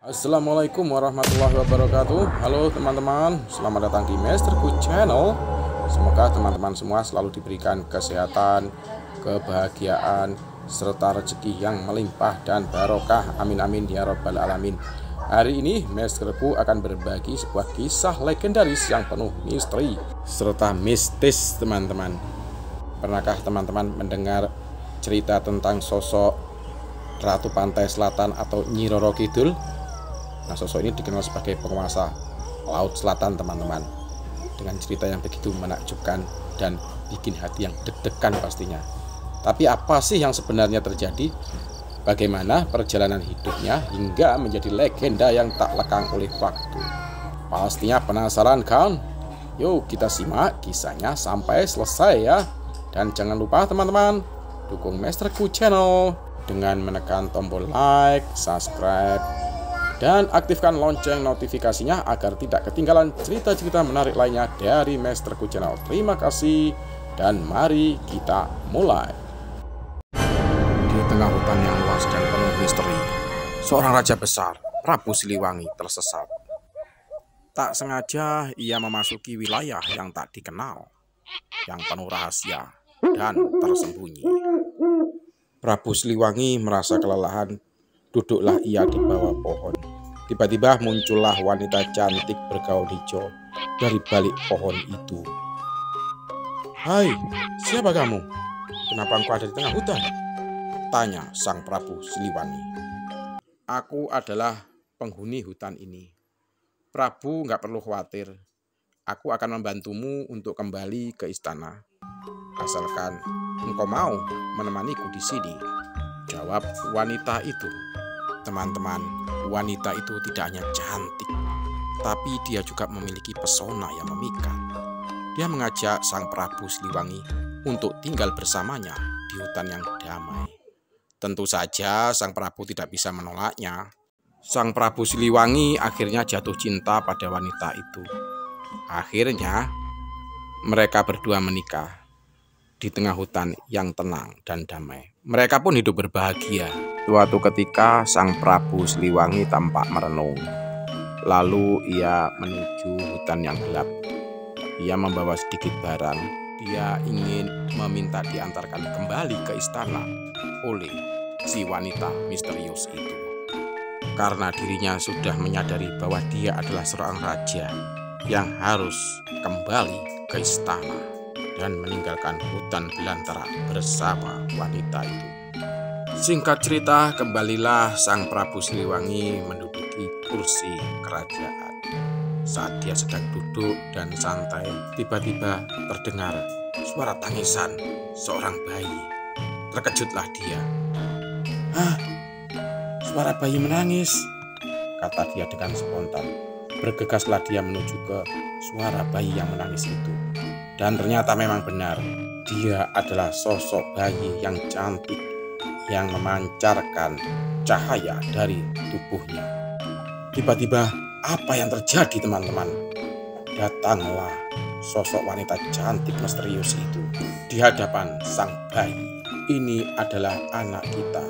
Assalamualaikum warahmatullahi wabarakatuh. Halo teman-teman, selamat datang di Masterku Channel. Semoga teman-teman semua selalu diberikan kesehatan, kebahagiaan, serta rezeki yang melimpah dan barokah. Amin amin ya rabbal alamin. Hari ini Masterku akan berbagi sebuah kisah legendaris yang penuh misteri serta mistis, teman-teman. Pernahkah teman-teman mendengar cerita tentang sosok Ratu Pantai Selatan atau Nyi Roro Kidul? Nah, sosok ini dikenal sebagai penguasa Laut Selatan, teman-teman, dengan cerita yang begitu menakjubkan dan bikin hati yang deg-degan pastinya. Tapi apa sih yang sebenarnya terjadi? Bagaimana perjalanan hidupnya hingga menjadi legenda yang tak lekang oleh waktu? Pastinya penasaran kan? Yuk kita simak kisahnya sampai selesai ya. Dan jangan lupa teman-teman, dukung Masterku Channel dengan menekan tombol like, subscribe, dan aktifkan lonceng notifikasinya agar tidak ketinggalan cerita-cerita menarik lainnya dari Masterku Channel. Terima kasih dan mari kita mulai. Di tengah hutan yang luas dan penuh misteri, seorang raja besar, Prabu Siliwangi, tersesat. Tak sengaja ia memasuki wilayah yang tak dikenal, yang penuh rahasia dan tersembunyi. Prabu Siliwangi merasa kelelahan. Duduklah ia di bawah pohon. Tiba-tiba muncullah wanita cantik bergaun hijau dari balik pohon itu. "Hai, siapa kamu? Kenapa engkau ada di tengah hutan?" tanya sang Prabu Siliwangi. "Aku adalah penghuni hutan ini. Prabu, nggak perlu khawatir. Aku akan membantumu untuk kembali ke istana. Asalkan engkau mau menemaniku di sini," jawab wanita itu. Teman-teman, wanita itu tidak hanya cantik, tapi dia juga memiliki pesona yang memikat. Dia mengajak sang Prabu Siliwangi untuk tinggal bersamanya di hutan yang damai. Tentu saja sang Prabu tidak bisa menolaknya. Sang Prabu Siliwangi akhirnya jatuh cinta pada wanita itu. Akhirnya, mereka berdua menikah di tengah hutan yang tenang dan damai. Mereka pun hidup berbahagia. Suatu ketika sang Prabu Siliwangi tampak merenung. Lalu ia menuju hutan yang gelap. Ia membawa sedikit barang. Dia ingin meminta diantarkan kembali ke istana oleh si wanita misterius itu. Karena dirinya sudah menyadari bahwa dia adalah seorang raja yang harus kembali ke istana dan meninggalkan hutan belantara bersama wanita itu. Singkat cerita, kembalilah sang Prabu Siliwangi menduduki kursi kerajaan. Saat dia sedang duduk dan santai, tiba-tiba terdengar suara tangisan seorang bayi. Terkejutlah dia. "Hah? Suara bayi menangis?" kata dia dengan spontan. Bergegaslah dia menuju ke suara bayi yang menangis itu. Dan ternyata memang benar, dia adalah sosok bayi yang cantik yang memancarkan cahaya dari tubuhnya. Tiba-tiba, apa yang terjadi, teman-teman? Datanglah sosok wanita cantik misterius itu di hadapan sang bayi. "Ini adalah anak kita.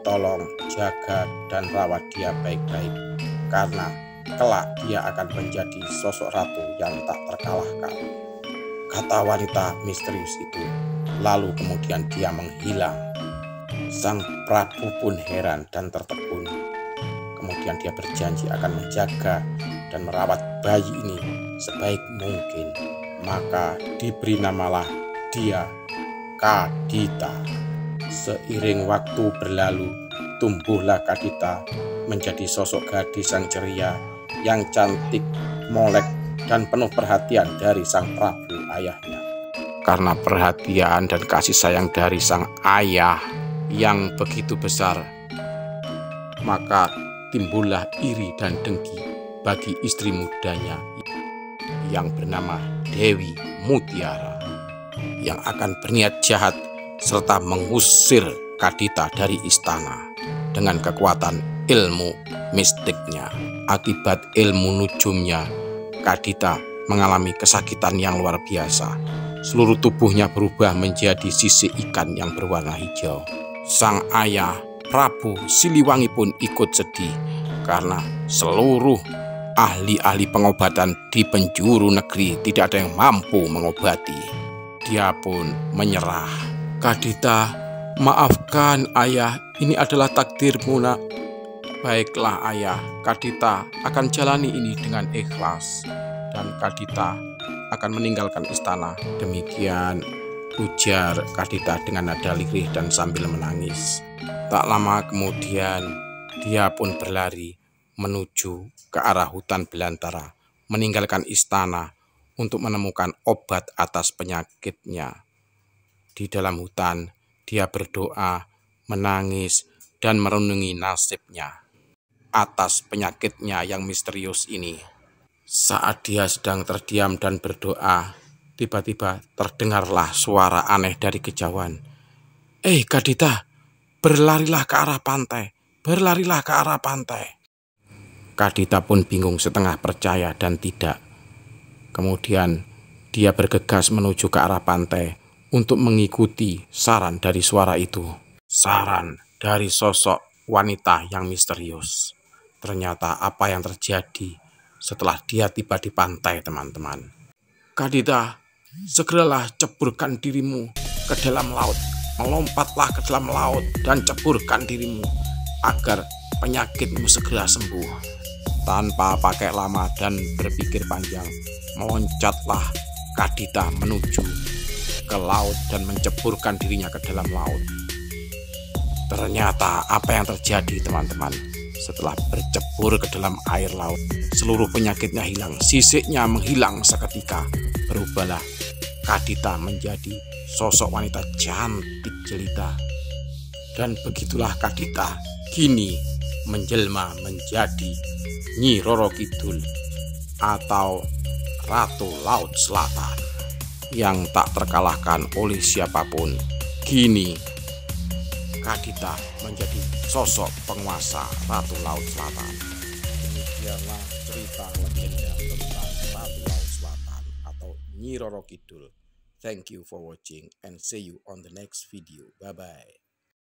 Tolong jaga dan rawat dia baik-baik, karena kelak dia akan menjadi sosok ratu yang tak terkalahkan," kata wanita misterius itu. Lalu kemudian dia menghilang. Sang Prabu pun heran dan tertegun. Kemudian dia berjanji akan menjaga dan merawat bayi ini sebaik mungkin. Maka diberi namalah dia Kadita. Seiring waktu berlalu, tumbuhlah Kadita menjadi sosok gadis yang ceria, yang cantik, molek, dan penuh perhatian dari sang Prabu ayahnya. Karena perhatian dan kasih sayang dari sang ayah yang begitu besar, maka timbullah iri dan dengki bagi istri mudanya yang bernama Dewi Mutiara, yang akan berniat jahat serta mengusir Kadita dari istana dengan kekuatan ilmu mistiknya. Akibat ilmu nujumnya, Kadita mengalami kesakitan yang luar biasa. Seluruh tubuhnya berubah menjadi sisik ikan yang berwarna hijau. Sang ayah Prabu Siliwangi pun ikut sedih karena seluruh ahli-ahli pengobatan di penjuru negeri tidak ada yang mampu mengobati. Dia pun menyerah. Kadita, maafkan ayah, ini adalah takdirmu nak. Baiklah ayah, Kadita akan jalani ini dengan ikhlas. Dan Kadita akan meninggalkan istana. Demikian ujar Kadita dengan nada lirih dan sambil menangis. Tak lama kemudian dia pun berlari menuju ke arah hutan belantara, meninggalkan istana untuk menemukan obat atas penyakitnya. Di dalam hutan dia berdoa, menangis, dan merenungi nasibnya atas penyakitnya yang misterius ini. Saat dia sedang terdiam dan berdoa, tiba-tiba terdengarlah suara aneh dari kejauhan. Kadita, berlarilah ke arah pantai, berlarilah ke arah pantai. Kadita pun bingung setengah percaya dan tidak. Kemudian dia bergegas menuju ke arah pantai untuk mengikuti saran dari suara itu. Saran dari sosok wanita yang misterius. Ternyata apa yang terjadi setelah dia tiba di pantai, teman-teman. Kadita, segeralah ceburkan dirimu ke dalam laut. Melompatlah ke dalam laut dan ceburkan dirimu agar penyakitmu segera sembuh. Tanpa pakai lama dan berpikir panjang, meloncatlah Kadita menuju ke laut dan menceburkan dirinya ke dalam laut. Ternyata apa yang terjadi, teman-teman? Setelah bercebur ke dalam air laut, seluruh penyakitnya hilang, sisiknya menghilang seketika. Berubahlah Kadita menjadi sosok wanita cantik jelita. Dan begitulah Kadita kini menjelma menjadi Nyi Roro Kidul atau Ratu Laut Selatan yang tak terkalahkan oleh siapapun. Kini Kadita menjadi sosok penguasa Ratu Laut Selatan. Demikianlah cerita legenda tentang Ratu Laut Selatan atau Nyi Roro Kidul. Thank you for watching and see you on the next video. Bye-bye.